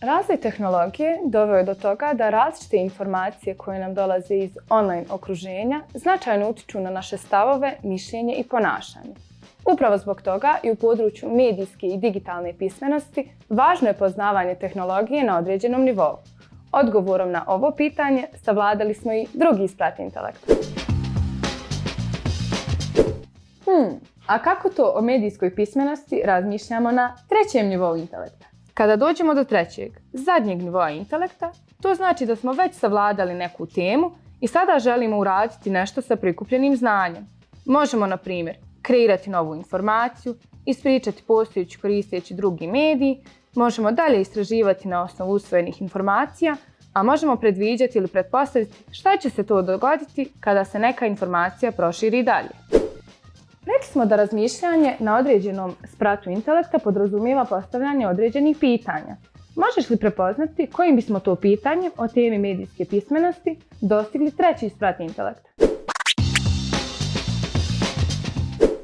Razvoj tehnologije doveo je do toga da različite informacije koje nam dolaze iz online okruženja značajno utiču na naše stavove, mišljenje i ponašanje. Upravo zbog toga i u području medijske i digitalne pismenosti važno je poznavanje tehnologije na određenom nivou. Odgovorom na ovo pitanje savladali smo i drugi sprat intelekta. A kako to o medijskoj pismenosti razmišljamo na trećem nivou intelekta? Kada dođemo do trećeg, zadnjeg nivoa intelekta, to znači da smo već savladali neku temu i sada želimo uraditi nešto sa prikupljenim znanjem. Možemo, na primjer, kreirati novu informaciju, ispričati postojeću koristeći drugi mediji, možemo dalje istraživati na osnovu usvojenih informacija, a možemo predviđati ili pretpostaviti šta će se to dogoditi kada se neka informacija proširi dalje. Rekli smo da razmišljanje na određenom spratu intelekta podrazumijeva postavljanje određenih pitanja. Možeš li prepoznati kojim bismo to pitanjem o temi medijske pismenosti dostigli treći sprat intelekta?